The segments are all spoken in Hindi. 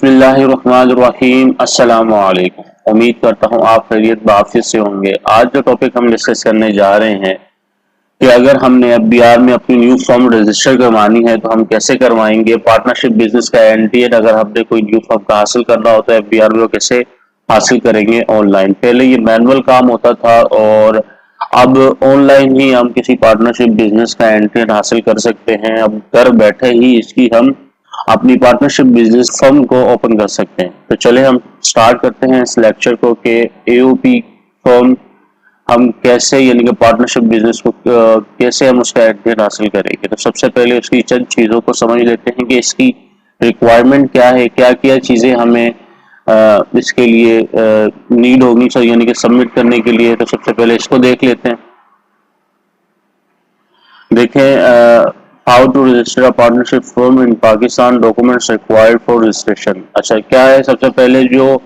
बिस्मिल्लाहिर्रहमानिर्रहीम। अस्सलामु अलैकुम। उम्मीद करता हूँ आप खैरियत बाफियत से होंगे। आज जो टॉपिक हम डिस्कस करने जा रहे हैं कि अगर हमने एफबीआर में अपनी न्यू फर्म रजिस्टर करवानी है तो हम कैसे करवाएंगे। पार्टनरशिप बिजनेस का एनटीएन अगर हमने कोई न्यू फर्म का हासिल करना हो तो एफबीआर में वो कैसे हासिल करेंगे ऑनलाइन। पहले ये मैनुअल काम होता था और अब ऑनलाइन ही हम किसी पार्टनरशिप बिजनेस का एनटीएन हासिल कर सकते हैं। अब घर बैठे ही इसकी हम अपनी पार्टनरशिप बिजनेस फर्म को ओपन कर सकते हैं। तो चले हम स्टार्ट करते हैं इस लेक्चर को कि एओपी फर्म हम कैसे यानी कि पार्टनरशिप बिजनेस को कैसे हम उसका एडमिट हासिल करेंगे। तो सबसे पहले उसकी चंद चीज़ों को समझ लेते हैं कि इसकी रिक्वायरमेंट क्या है, क्या क्या चीज़ें हमें इसके लिए नीड होगी चाहिए यानी कि सबमिट करने के लिए। तो सबसे पहले इसको देख लेते हैं। देखें how to register a partnership firm in Pakistan, documents required for registration. अच्छा, क्या है सबसे पहले जो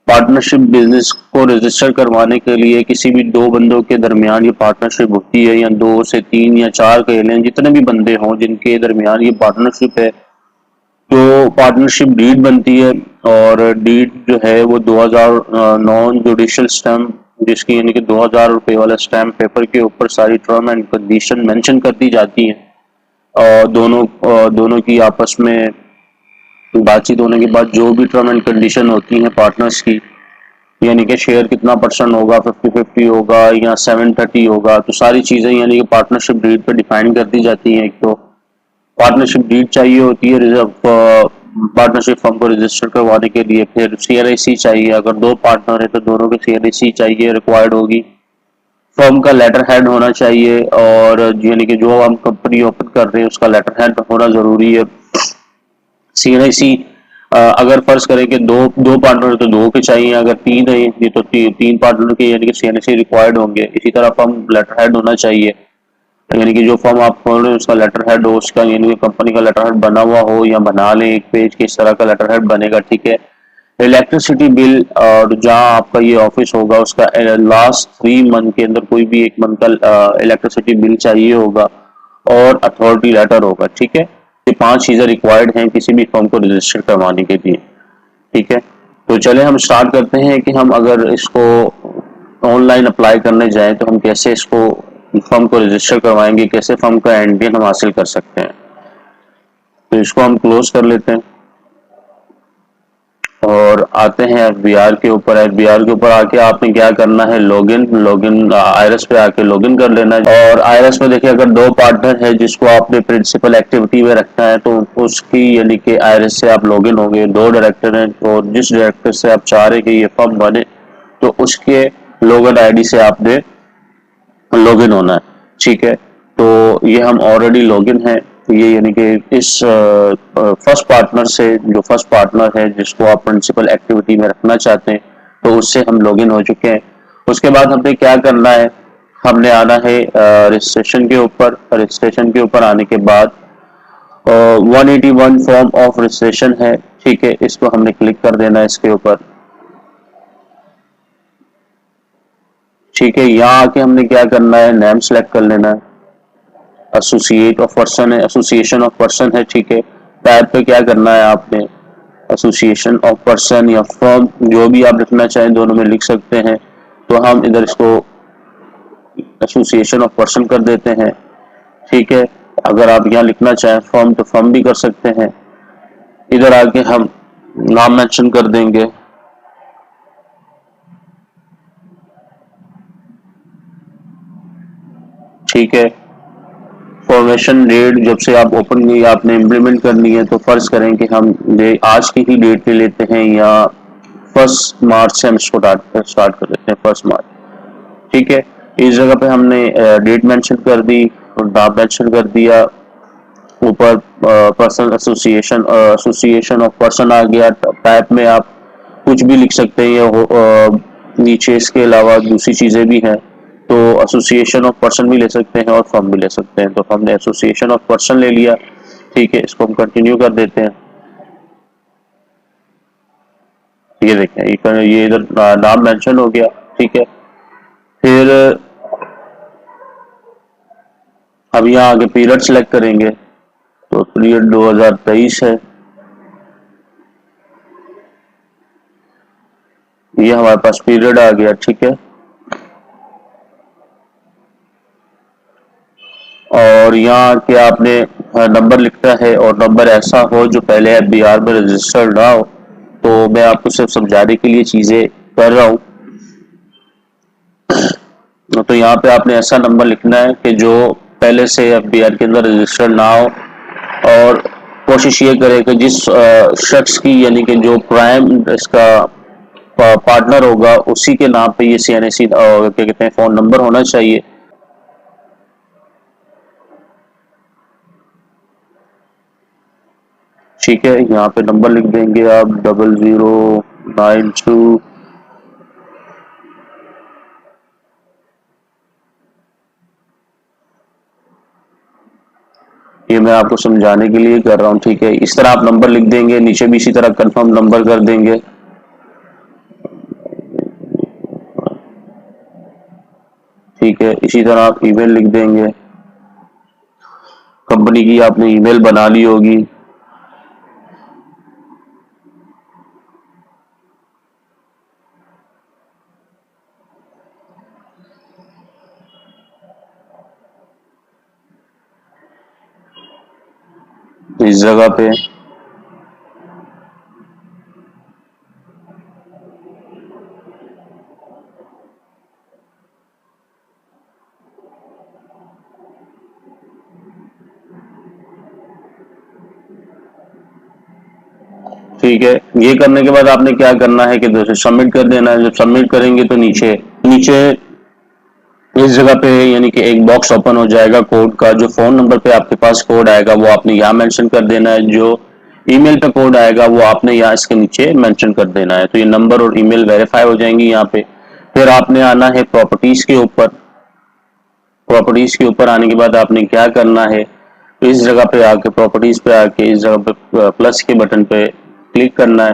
पार्टनरशिप बिजनेस को रजिस्टर करवाने के लिए किसी भी दो बंदों के दरमियान ये पार्टनरशिप होती है, या दो से तीन या चार कह लें, जितने भी बंदे हों जिनके दरमियान ये पार्टनरशिप है, तो पार्टनरशिप डीड बनती है। और डीड जो है वो 2009 जुडिशियल स्टैम्प, जिसकी यानी कि 2000 रुपये वाला स्टैम्प पेपर के ऊपर सारी टर्म एंड कंडीशन मेंशन कर दी जाती है। और दोनों की आपस में बातचीत होने के बाद जो भी टर्म एंड कंडीशन होती हैं पार्टनर्स की, यानी कि शेयर कितना परसेंट होगा, 50-50 होगा या 7-30 होगा, तो सारी चीज़ें यानी कि पार्टनरशिप डीड पे डिफाइन कर दी जाती हैं। एक तो पार्टनरशिप डीड चाहिए होती है रिजर्व पार्टनरशिप फर्म को रजिस्टर करवाने के लिए। फिर सीआरआईसी चाहिए, अगर दो पार्टनर है तो दोनों के सीआरआईसी चाहिए, रिक्वायर्ड होगी। फर्म का लेटर हेड होना चाहिए, और यानी कि जो हम कंपनी ओपन कर रहे हैं उसका लेटर हेड होना जरूरी है। सीएनआईसी अगर फर्ज करें कि दो दो पार्टनर तो दो के चाहिए, अगर तीन है ये तो तीन पार्टनर के यानी कि सीएनआईसी रिक्वायर्ड होंगे। इसी तरह फर्म लेटर हेड होना चाहिए, यानी कि जो फर्म आप खोल रहे हैं उसका लेटर हेड हो, उसका यानी कि कंपनी का लेटर हेड बना हुआ हो या बना लें एक पेज के, इस तरह का लेटर हेड बनेगा। ठीक है। इलेक्ट्रिसिटी बिल, और जहां आपका ये ऑफिस होगा उसका लास्ट 3 मंथ के अंदर कोई भी एक मंथ का इलेक्ट्रिसिटी बिल चाहिए होगा, और अथॉरिटी लेटर होगा। ठीक है। ये 5 चीजें रिक्वायर्ड हैं किसी भी फर्म को रजिस्टर करवाने के लिए। ठीक है। तो चले हम स्टार्ट करते हैं कि हम अगर इसको ऑनलाइन अप्लाई करने जाएं तो हम कैसे इसको फर्म को रजिस्टर करवाएंगे, कैसे फर्म का एनडीएन हम हासिल कर सकते हैं। तो इसको हम क्लोज कर लेते हैं और आते हैं एफबीआर के ऊपर। एफबीआर के ऊपर आके आपने क्या करना है, लॉगिन लॉगिन आईरस पे आके लॉगिन कर लेना है। और आईरस में देखिए अगर दो पार्टनर है जिसको आपने प्रिंसिपल एक्टिविटी में रखना है तो उसकी यानी कि आईरस से आप लॉगिन होंगे। दो डायरेक्टर हैं और जिस डायरेक्टर से आप चाह रहे कि ये फर्म बने तो उसके लॉगिन आईडी से आपने लॉगिन होना है। ठीक है। तो ये हम ऑलरेडी लॉगिन है, ये यानी कि इस फर्स्ट पार्टनर से, जो फर्स्ट पार्टनर है जिसको आप प्रिंसिपल एक्टिविटी में रखना चाहते हैं, तो उससे हम लॉगिन हो चुके हैं। उसके बाद हमने क्या करना है, हमने आना है रजिस्ट्रेशन के ऊपर। रजिस्ट्रेशन के ऊपर आने के बाद 181 फॉर्म ऑफ रजिस्ट्रेशन है। ठीक है, इसको हमने क्लिक कर देना है इसके ऊपर। ठीक है, यहाँ आके हमने क्या करना है, नेम सेलेक्ट कर लेना है। एसोसिएट ऑफ पर्सन है, एसोसिएशन ऑफ पर्सन है। ठीक है। टैब पे क्या करना है आपने, एसोसिएशन ऑफ पर्सन या फर्म, जो भी आप लिखना चाहें दोनों में लिख सकते हैं। तो हम इधर इसको एसोसिएशन ऑफ पर्सन कर देते हैं। ठीक है। अगर आप यहाँ लिखना चाहें फर्म तो फर्म भी कर सकते हैं। इधर आके हम नाम मेंशन कर देंगे। ठीक है। फॉर्मेशन डेट जब से आप ओपन की आपने इम्प्लीमेंट करनी है, तो फर्ज करें कि हम आज की ही डेट ले लेते हैं, या 1 मार्च से हम इसको स्टार्ट कर लेते हैं, 1 मार्च। ठीक है। इस जगह पे हमने डेट मेंशन कर दी और नाम मेंशन कर दिया। ऊपर person association association of person आ गया। टाइप में आप कुछ भी लिख सकते हैं, नीचे इसके अलावा दूसरी चीजें भी हैं, तो एसोसिएशन ऑफ पर्सन भी ले सकते हैं और फर्म भी ले सकते हैं। तो हमने एसोसिएशन ऑफ पर्सन ले लिया। ठीक है, इसको हम कंटिन्यू कर देते हैं। ये देखें ये इधर नाम मेंशन हो गया। ठीक है। फिर अब यहाँ आगे पीरियड सेलेक्ट करेंगे, तो पीरियड 2023 है। ये हमारे पास पीरियड आ गया, ठीक है। और यहाँ के आपने नंबर लिखना है, और नंबर ऐसा हो जो पहले FBR में रजिस्टर्ड ना हो। तो मैं आपको सिर्फ समझाने के लिए चीज़ें कर रहा हूँ। तो यहाँ पे आपने ऐसा नंबर लिखना है कि जो पहले से FBR के अंदर रजिस्टर्ड ना हो, और कोशिश ये करे कि जिस शख्स की, यानी कि जो प्राइम इसका पार्टनर होगा, उसी के नाम पे ये CNAC क्या कहते हैं फ़ोन नंबर होना चाहिए। ठीक है, यहाँ पे नंबर लिख देंगे आप 0092। ये मैं आपको समझाने के लिए कर रहा हूँ, ठीक है। इस तरह आप नंबर लिख देंगे, नीचे भी इसी तरह कंफर्म नंबर कर देंगे। ठीक है, इसी तरह आप ईमेल लिख देंगे। कंपनी की आपने ईमेल बना ली होगी। इस जगह पे ठीक है, ये करने के बाद आपने क्या करना है कि दोस्तों सबमिट कर देना है। जब सबमिट करेंगे तो नीचे नीचे इस जगह पे यानी कि एक बॉक्स ओपन हो जाएगा कोड का। जो फोन नंबर पे आपके पास कोड आएगा वो आपने यहाँ मेंशन कर देना है। जो ईमेल पे कोड आएगा वो आपने यहाँ इसके नीचे मेंशन कर देना है। तो ये नंबर और ईमेल वेरीफाई हो जाएंगी यहाँ पे। फिर आपने आना है प्रॉपर्टीज के ऊपर। प्रॉपर्टीज के ऊपर आने के बाद आपने क्या करना है, तो इस जगह पे आके प्रॉपर्टीज पे आके इस जगह पे प्लस के बटन पे क्लिक करना है।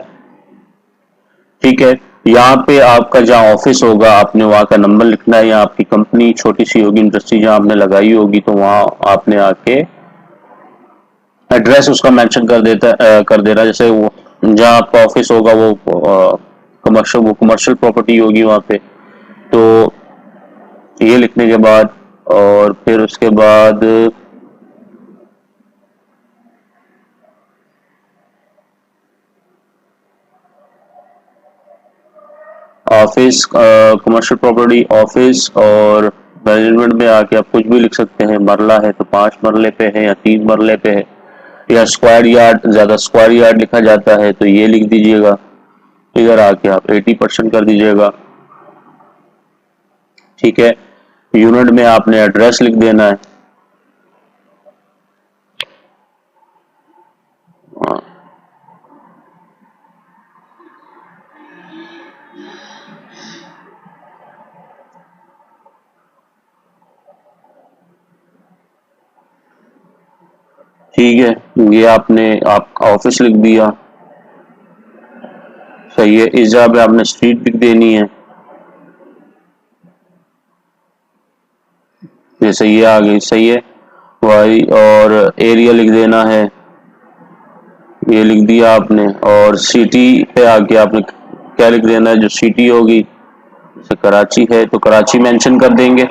ठीक है, यहाँ पे आपका जहाँ ऑफिस होगा आपने वहाँ का नंबर लिखना है, या आपकी कंपनी छोटी सी होगी, इंडस्ट्री जहाँ आपने लगाई होगी, तो वहाँ आपने आके एड्रेस उसका मेंशन कर देना। जैसे वो जहाँ आपका ऑफिस होगा वो कमर्शियल प्रॉपर्टी होगी वहाँ पे। तो ये लिखने के बाद और फिर उसके बाद ऑफिस, कमर्शियल प्रॉपर्टी ऑफिस, और मैनेजमेंट में आके आप कुछ भी लिख सकते हैं। मरला है तो 5 मरले पे है या 3 मरले पे है, या स्क्वायर यार्ड, ज्यादा स्क्वायर यार्ड लिखा जाता है तो ये लिख दीजिएगा। इधर आके आप 80% कर दीजिएगा। ठीक है, यूनिट में आपने एड्रेस लिख देना है। हाँ, ठीक है, ये आपने आपका ऑफिस लिख दिया। सही है, इस जगह पे आपने स्ट्रीट लिख देनी है। जैसे ये आ गई, सही है। वाई और एरिया लिख देना है, ये लिख दिया आपने। और सिटी पे आके आपने क्या लिख देना है, जो सिटी होगी। जैसे कराची है तो कराची मेंशन कर देंगे,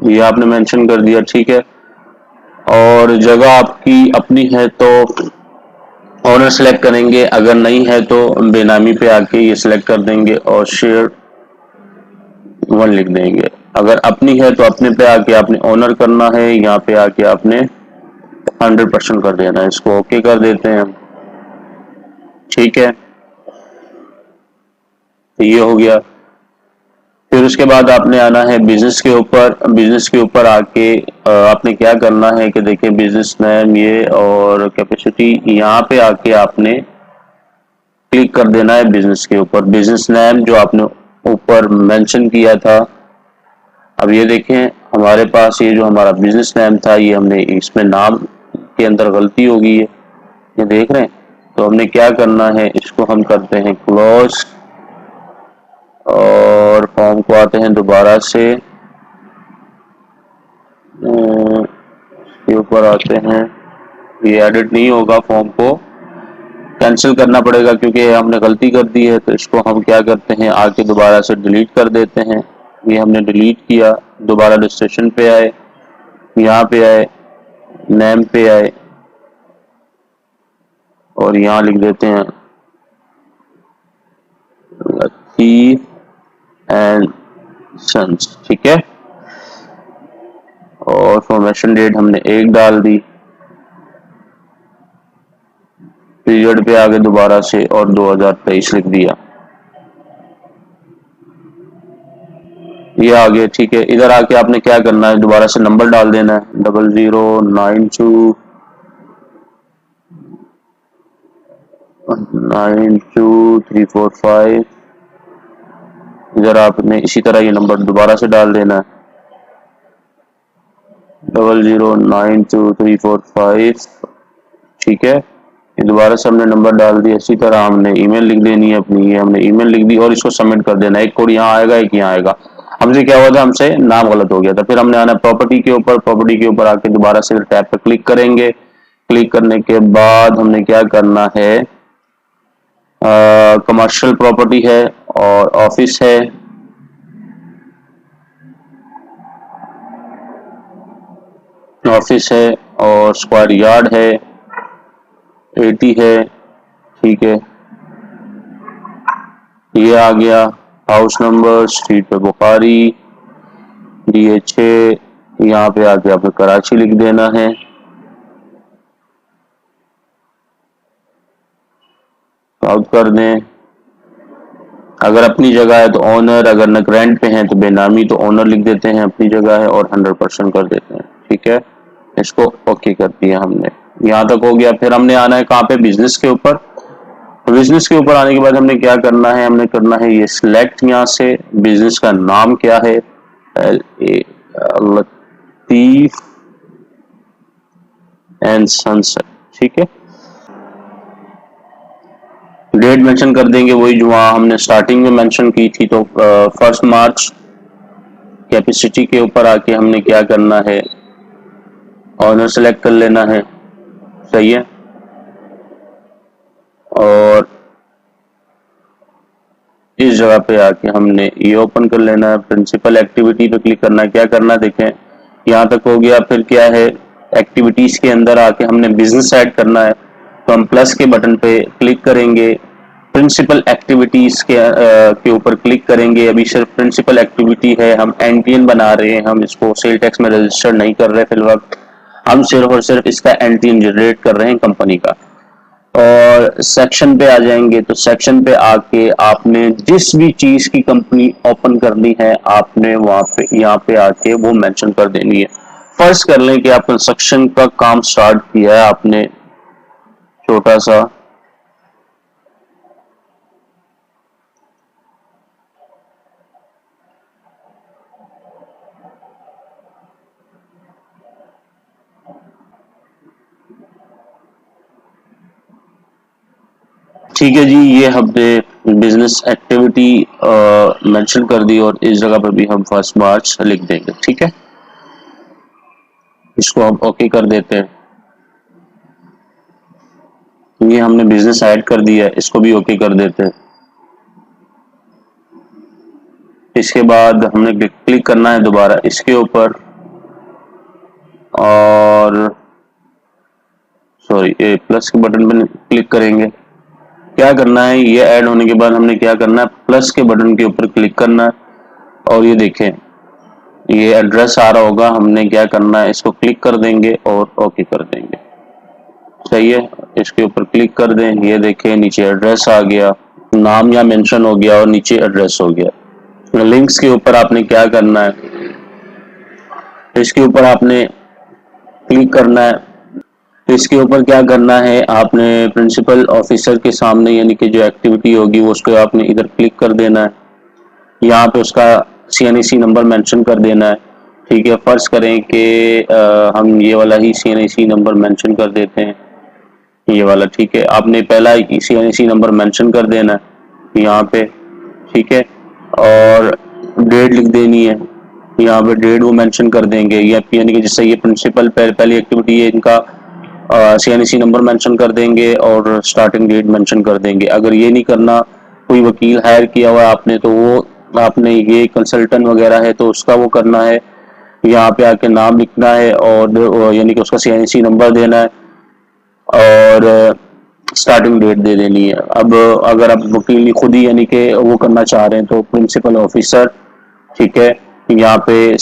ये आपने मेंशन कर दिया। ठीक है, और जगह आपकी अपनी है तो ऑनर सेलेक्ट करेंगे, अगर नहीं है तो बेनामी पे आके ये सिलेक्ट कर देंगे और शेयर 1 लिख देंगे। अगर अपनी है तो अपने पे आके आपने ऑनर करना है, यहाँ पे आके आपने 100% कर देना है। इसको ओके कर देते हैं हम। ठीक है, तो ये हो गया। फिर उसके बाद आपने आना है बिजनेस के ऊपर। बिजनेस के ऊपर आके आपने क्या करना है कि देखिए बिजनेस नेम ये और कैपेसिटी, यहाँ पे आके आपने क्लिक कर देना है बिजनेस के ऊपर। बिजनेस नेम जो आपने ऊपर मेंशन किया था, अब ये देखें हमारे पास ये जो हमारा बिजनेस नेम था, ये हमने इसमें नाम के अंदर गलती हो गई है, ये देख रहे हैं। तो हमने क्या करना है, इसको हम करते हैं क्लोज, और फॉर्म को आते हैं दोबारा से, के ऊपर आते हैं। ये एडिट नहीं होगा फॉर्म को, कैंसिल करना पड़ेगा क्योंकि हमने गलती कर दी है। तो इसको हम क्या करते हैं, आके दोबारा से डिलीट कर देते हैं। ये हमने डिलीट किया, दोबारा रजिस्ट्रेशन पे आए, यहाँ पे आए, नेम पे आए और यहाँ लिख देते हैं लतीफ एंड सन्स, ठीक है। और फॉर्मेशन डेट हमने 1 डाल दी, पीरियड पे आगे दोबारा से और 2023 लिख दिया, ये आ गया, ठीक है। इधर आके आपने क्या करना है, दोबारा से नंबर डाल देना है 00929345। इधर आपने इसी तरह ये नंबर दोबारा से डाल देना है 00929345, ठीक है। ये दोबारा से हमने नंबर डाल दिया, इसी तरह हमने ईमेल लिख देनी है अपनी, ये हमने ईमेल लिख दी और इसको सबमिट कर देना है। एक कोड यहाँ आएगा, एक यहाँ आएगा। हमसे क्या हुआ था, हमसे नाम गलत हो गया था। फिर हमने आना प्रॉपर्टी के ऊपर, प्रॉपर्टी के ऊपर आके दोबारा से टैब पे क्लिक करेंगे। क्लिक करने के बाद हमने क्या करना है, कमर्शियल प्रॉपर्टी है और ऑफिस है, ऑफिस है और स्क्वायर यार्ड है 80 है, ठीक है। ये आ गया हाउस नंबर, स्ट्रीट पे बुखारी, DH, यहाँ पे आके आपको कराची लिख देना है। आउट कर दें। अगर अपनी जगह है तो ओनर, अगर न रेंट पे हैं तो बेनामी, तो ओनर लिख देते हैं अपनी जगह है और 100% कर देते हैं, ठीक है। इसको ओके कर दिया हमने, यहाँ तक हो गया। फिर हमने आना है कहाँ पे, बिजनेस के ऊपर। बिजनेस के ऊपर आने के बाद हमने क्या करना है, हमने करना है ये सिलेक्ट, यहाँ से बिजनेस का नाम क्या है, लतीफ एंड सन्स, ठीक है। डेट मेंशन कर देंगे वही जो वहाँ हमने स्टार्टिंग में मेंशन की थी, तो 1 मार्च। कैपेसिटी के ऊपर आके हमने क्या करना है, ऑनर सेलेक्ट कर लेना है, सही है। और इस जगह पे आके हमने ये ओपन कर लेना है, प्रिंसिपल एक्टिविटी पे क्लिक करना है। क्या करना है, देखें यहाँ तक हो गया। फिर क्या है, एक्टिविटीज के अंदर आके हमने बिजनेस ऐड करना है, तो हम प्लस के बटन पे क्लिक करेंगे, प्रिंसिपल एक्टिविटीज के ऊपर क्लिक करेंगे। अभी सिर्फ प्रिंसिपल एक्टिविटी है, हम एनटीएन बना रहे हैं, हम इसको सेल टैक्स में रजिस्टर नहीं कर रहे फिल वक्त, हम सिर्फ और सिर्फ इसका एनटीएन जनरेट कर रहे हैं कंपनी का। और सेक्शन पे आ जाएंगे, तो सेक्शन पे आके आपने जिस भी चीज की कंपनी ओपन करनी है आपने वहां पे यहाँ पे आके वो मेंशन कर देनी है। फर्ज कर लें कि आप कंस्ट्रक्शन का काम स्टार्ट किया है आपने, छोटा सा, ठीक है जी। ये हमने बिजनेस एक्टिविटी मेंशन कर दी और इस जगह पर भी हम 1 मार्च लिख देंगे, ठीक है। इसको हम ओके कर देते हैं। ये हमने बिजनेस ऐड कर दिया है, इसको भी ओके कर देते हैं। इसके बाद हमने क्लिक करना है दोबारा इसके ऊपर और सॉरी प्लस के बटन पर क्लिक करेंगे। क्या करना है, ये ऐड होने के बाद हमने क्या करना है, प्लस के बटन के ऊपर क्लिक करना है और ये देखें ये एड्रेस आ रहा होगा। हमने क्या करना है, इसको क्लिक कर देंगे और ओके कर देंगे, सही है। इसके ऊपर क्लिक कर दें, ये देखें नीचे एड्रेस आ गया, नाम यहाँ मेंशन हो गया और नीचे एड्रेस हो गया। लिंक्स के ऊपर आपने क्या करना है, इसके ऊपर आपने क्लिक करना है। तो इसके ऊपर क्या करना है, आपने प्रिंसिपल ऑफिसर के सामने यानी कि जो एक्टिविटी होगी वो उसको आपने इधर क्लिक कर देना है, यहाँ पे उसका CNIC नंबर मेंशन कर देना है, ठीक है। फर्ज करें कि हम ये वाला ही CNIC नंबर मेंशन कर देते हैं, ये वाला, ठीक है। आपने पहला CNIC नंबर मेंशन कर देना है यहाँ पे, ठीक है। और डेट लिख देनी है, यहाँ पे डेट वो मेंशन कर देंगे, यानी कि जिससे ये प्रिंसिपल पहली एक्टिविटी है इनका CNC नंबर मेंशन कर देंगे और स्टार्टिंग डेट मेंशन कर देंगे। अगर ये नहीं करना, कोई वकील हायर किया हुआ है आपने, तो वो आपने ये कंसल्टेंट वगैरह है तो उसका वो करना है, यहाँ पे आके नाम लिखना है और यानी कि उसका CNC नंबर देना है और स्टार्टिंग डेट दे देनी है। अब अगर आप वकील खुद ही यानी कि वो करना चाह रहे हैं तो प्रिंसिपल ऑफिसर, ठीक है, यहाँ पे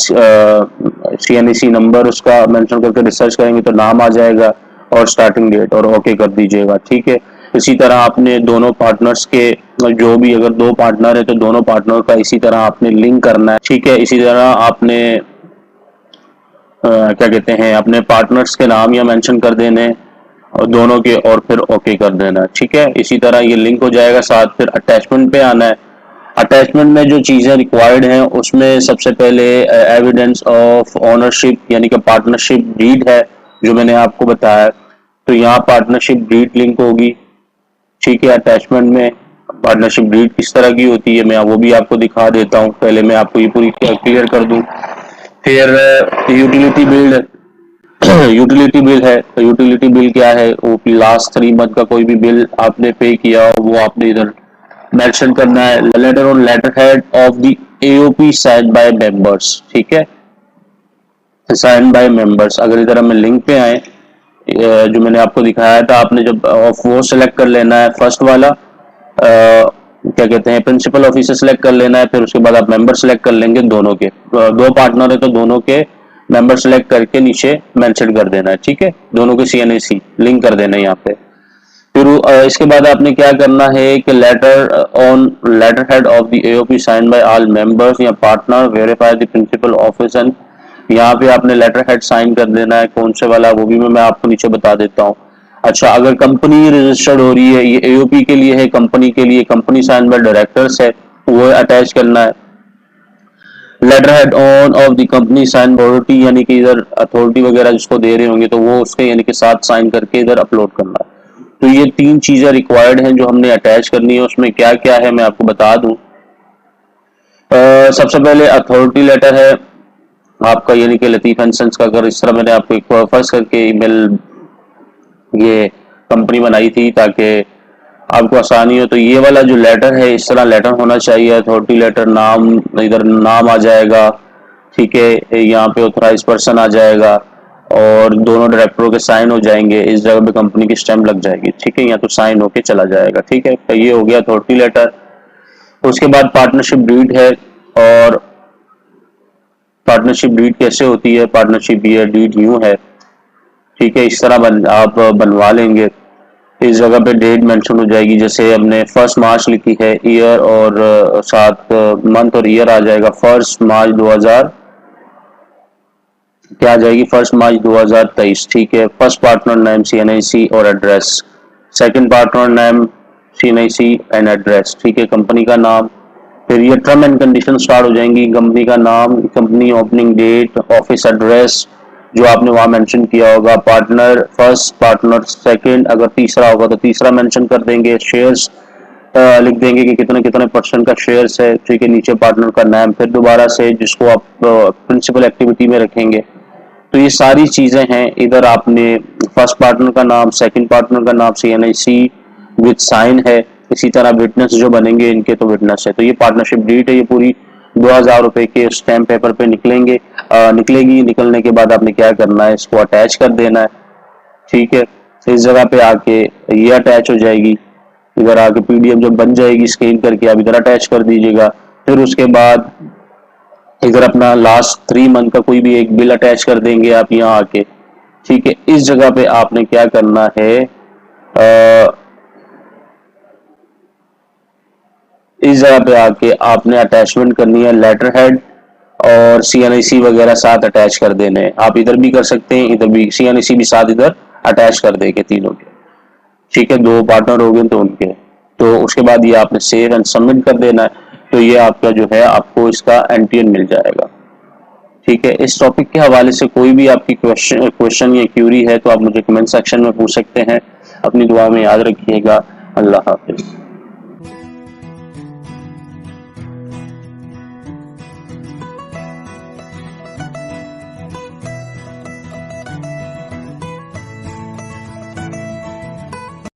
CNC नंबर उसका मेंशन करके रिसर्च करेंगे तो नाम आ जाएगा और स्टार्टिंग डेट और ओके कर दीजिएगा, ठीक है। इसी तरह आपने दोनों पार्टनर्स के, जो भी अगर दो पार्टनर है तो दोनों पार्टनर का इसी तरह आपने लिंक करना है, ठीक है। इसी तरह आपने क्या कहते हैं, अपने पार्टनर्स के नाम या मेंशन कर देने और दोनों के, और फिर ओके कर देना, ठीक है। इसी तरह ये लिंक हो जाएगा। साथ फिर अटैचमेंट पे आना है। अटैचमेंट में जो चीज़ें रिक्वायर्ड हैं उसमें सबसे पहले एविडेंस ऑफ ओनरशिप यानी कि पार्टनरशिप डीड है, जो मैंने आपको बताया। तो यहाँ पार्टनरशिप डीड लिंक होगी, ठीक है। अटैचमेंट में पार्टनरशिप डीड किस तरह की होती है मैं वो भी आपको दिखा देता हूँ। पहले मैं आपको ये पूरी क्लियर कर दूँ। फिर यूटिलिटी बिल यूटिलिटी बिल है। तो यूटिलिटी बिल क्या है, वो लास्ट 3 मंथ का कोई भी बिल आपने पे किया हो वो आपने इधर मेंशन करना है। लेटर और letter head of the AOP signed by members, ठीक है, साइंड बाय मेंबर्स। अगर इधर हमें लिंक पे आए, जो मैंने आपको दिखाया था, आपने जब ऑफ वो सेलेक्ट कर लेना है, फर्स्ट वाला क्या कहते हैं, प्रिंसिपल ऑफिसर सेलेक्ट कर लेना है। फिर उसके बाद आप मेंबर सेलेक्ट कर लेंगे दोनों के, दो पार्टनर है तो दोनों के मेंबर सेलेक्ट करके नीचे मेंशन कर देना है, ठीक है। दोनों के CNC लिंक कर देना है यहाँ पे। फिर इसके बाद आपने क्या करना है कि letter on letter head of the AOP sign by all members या partner verify the principal office, and यहाँ पे आपने लेटर हेड साइन कर देना है। कौन से वाला वो भी मैं आपको नीचे बता देता हूँ। अच्छा, अगर कंपनी रजिस्टर्ड हो रही है, ये AOP के लिए है, कंपनी के लिए, कंपनी साइन बाय डायरेक्टर्स है, वो अटैच करना है। Letter head on of the company sign authority यानी कि इधर अथॉरिटी वगैरह जिसको दे रहे होंगे तो वो उसके यानी कि साथ साइन करके इधर अपलोड करना है। तो ये 3 चीजें रिक्वायर्ड हैं जो हमने अटैच करनी है। उसमें क्या क्या है मैं आपको बता दूं। सबसे पहले अथॉरिटी लेटर है आपका, यानी कि लतीफ एंड सन्स का। अगर इस तरह मैंने आपको एक फर्स्ट करके ईमेल ये कंपनी बनाई थी ताकि आपको आसानी हो, तो ये वाला जो लेटर है इस तरह लेटर होना चाहिए। अथॉरिटी लेटर, नाम, इधर नाम आ जाएगा, ठीक है, यहाँ पे ऑथराइज पर्सन आ जाएगा और दोनों डायरेक्टरों के साइन हो जाएंगे। इस जगह पे कंपनी की स्टैंप लग जाएगी, ठीक है, या तो साइन होके चला जाएगा, ठीक है। तो ये हो गया अथॉरिटी लेटर। उसके बाद पार्टनरशिप डीड है। और पार्टनरशिप डीड कैसे होती है, पार्टनरशिप ये डीड यूं है, ठीक है, इस तरह आप बनवा लेंगे। इस जगह पे डेट मेंशन हो जाएगी, जैसे हमने 1 मार्च लिखी है, ईयर और साथ मंथ और ईयर आ जाएगा। 1 मार्च 2000 क्या आ जाएगी, 1 मार्च 2023, ठीक है। फर्स्ट पार्टनर नेम CNIC और address, second partner name CNIC and address, ठीक है, कंपनी का नाम। फिर ये टर्म एंड कंडीशन स्टार्ट हो जाएंगी। कंपनी का नाम, company opening date, office address जो आपने वहां मेंशन किया होगा, पार्टनर फर्स्ट, पार्टनर सेकंड, अगर तीसरा होगा तो तीसरा मेंशन कर देंगे। शेयर्स लिख देंगे कि कितने कितने परसेंट का शेयर्स है, ठीक है। नीचे पार्टनर का नाम, फिर दोबारा से जिसको आप प्रिंसिपल एक्टिविटी में रखेंगे। तो ये सारी चीजें हैं। इधर आपने फर्स्ट पार्टनर का नाम, सेकंड पार्टनर का नाम CNIC विद साइन है। इसी तरह विटनेस जो बनेंगे इनके तो विटनेस है। तो ये पार्टनरशिप डीड है, ये पूरी 2000 रुपए के स्टैम्प पेपर पे निकलेगी। निकलने के बाद आपने क्या करना है, इसको अटैच कर देना है, ठीक है। इस जगह पे आके ये अटैच हो जाएगी। इधर आके PDF जब बन जाएगी स्कैन करके आप इधर अटैच कर दीजिएगा। फिर उसके बाद इधर अपना लास्ट 3 मंथ का कोई भी एक बिल अटैच कर देंगे आप यहाँ आके, ठीक है। इस जगह पे आपने क्या करना है, इस जगह पे आके आपने अटैचमेंट करनी है लेटर हेड और CNIC वगैरह साथ अटैच कर देने हैं। आप इधर भी कर सकते हैं, इधर भी CNIC भी साथ इधर अटैच कर देंगे तीनों के, ठीक है। 2 पार्टनर हो गए तो उनके। तो उसके बाद ये आपने सेव एंड सबमिट कर देना है। तो ये आपका जो है आपको इसका NTN मिल जाएगा, ठीक है। इस टॉपिक के हवाले से कोई भी आपकी क्वेश्चन या क्यूरी है तो आप मुझे कमेंट सेक्शन में पूछ सकते हैं। अपनी दुआ में याद रखिएगा। अल्लाह हाफिज।